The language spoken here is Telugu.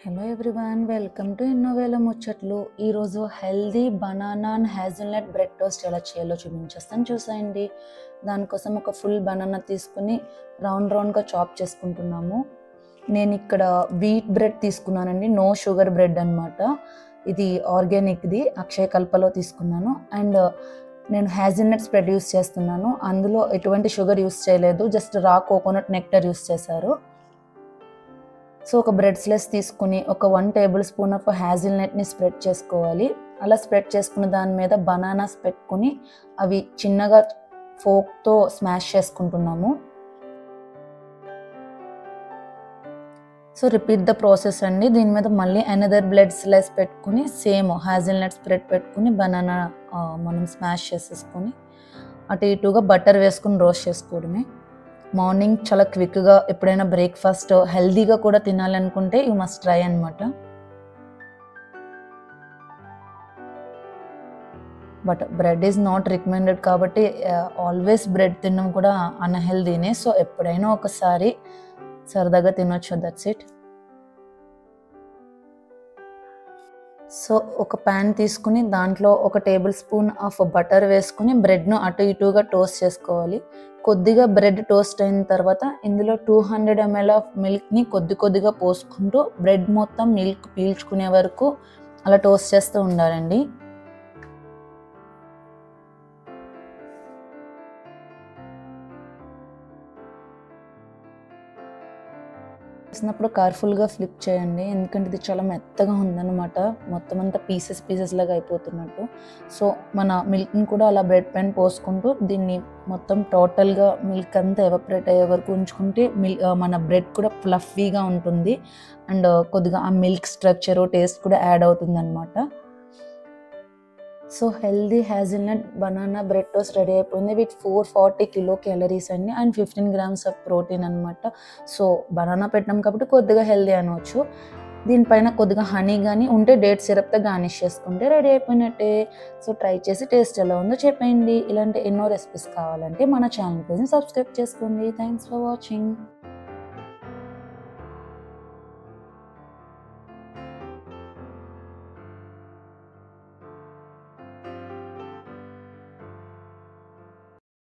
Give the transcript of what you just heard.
Hello everyone, welcome to Ennovela Muchatlu. ఈరోజు healthy banana and hazelnut bread toast ఎలా చేయాలో చూపించేస్తాను, చూసేయండి. దానికోసం ఒక ఫుల్ బనానా తీసుకుని రౌండ్గా చాప్ చేసుకుంటున్నాము. నేను ఇక్కడ వీట్ బ్రెడ్ తీసుకున్నానండి, నో షుగర్ బ్రెడ్ అనమాట. ఇది ఆర్గానిక్ది, అక్షయ కల్పలో తీసుకున్నాను. అండ్ నేను హ్యాజిల్నట్ స్ప్రెడ్ యూస్ చేస్తున్నాను. అందులో ఎటువంటి షుగర్ యూస్ చేయలేదు, జస్ట్ రా కోకోనట్ నెక్టర్ యూస్ చేశారు. సో ఒక బ్రెడ్ స్లైస్ తీసుకుని ఒక 1 టేబుల్ స్పూన్ ఆఫ్ హ్యాజిల్నట్ని స్ప్రెడ్ చేసుకోవాలి. అలా స్ప్రెడ్ చేసుకున్న దాని మీద బనానాస్ పెట్టుకుని అవి చిన్నగా ఫోక్తో స్మాష్ చేసుకుంటున్నాము. సో రిపీట్ ద ప్రాసెస్ అండి. దీని మీద మళ్ళీ అనదర్ బ్రెడ్ స్లైస్ పెట్టుకుని సేమ్ హ్యాజిల్నట్ స్ప్రెడ్ పెట్టుకుని బనానా మనం స్మాష్ చేసేసుకొని అటు ఇటుగా బటర్ వేసుకుని రోస్ట్ చేసుకోవడమే. మార్నింగ్ చాలా క్విక్గా ఎప్పుడైనా బ్రేక్ఫాస్ట్ హెల్దీగా కూడా తినాలనుకుంటే యూ మస్ట్ ట్రై అనమాట. But bread is not recommended కాబట్టి ఆల్వేస్ బ్రెడ్ తినడం కూడా అన్హెల్దీనే. సో ఎప్పుడైనా ఒకసారి సరదాగా తినొచ్చు, దట్స్ ఇట్. సో ఒక ప్యాన్ తీసుకుని దాంట్లో ఒక టేబుల్ స్పూన్ ఆఫ్ బటర్ వేసుకుని బ్రెడ్ను అటు ఇటుగా టోస్ట్ చేసుకోవాలి. కొద్దిగా బ్రెడ్ టోస్ట్ అయిన తర్వాత ఇందులో 200 ml ఆఫ్ మిల్క్ని కొద్దిగా పోసుకుంటూ బ్రెడ్ మొత్తం మిల్క్ పీల్చుకునే వరకు అలా టోస్ట్ చేస్తూ ఉండాలండి. చేసినప్పుడు కేర్ఫుల్గా ఫ్లిప్ చేయండి, ఎందుకంటే ఇది చాలా మెత్తగా ఉందన్నమాట. మొత్తం అంతా పీసెస్ లాగా అయిపోతున్నట్టు. సో మన మిల్క్ని కూడా అలా బ్రెడ్ పైన పోసుకుంటూ దీన్ని మొత్తం టోటల్గా మిల్క్ అంతా ఎవపరేట్ అయ్యే వరకు ఉంచుకుంటే మన బ్రెడ్ కూడా ఫ్లఫీగా ఉంటుంది. అండ్ కొద్దిగా ఆ మిల్క్ స్ట్రక్చరు టేస్ట్ కూడా యాడ్ అవుతుంది అనమాట. So healthy hazelnut banana bread toast ready అయిపోయింది. విత్ 440 కిలో క్యాలరీస్ అండి అండ్ 15 grams ఆఫ్ ప్రోటీన్ అనమాట. సో బనానా పెట్టినాం కాబట్టి కొద్దిగా హెల్దీ అనవచ్చు. దీనిపైన కొద్దిగా హనీ కానీ ఉంటే డేట్ సిరప్తో గార్నిష్ చేసుకుంటే రెడీ అయిపోయినట్టే. సో ట్రై చేసి టేస్ట్ ఎలా ఉందో చెప్పండి. ఇలాంటి ఎన్నో రెసిపీస్ కావాలంటే మన ఛానల్ ప్లీజ్ సబ్స్క్రైబ్ చేసుకోండి. Thanks for watching.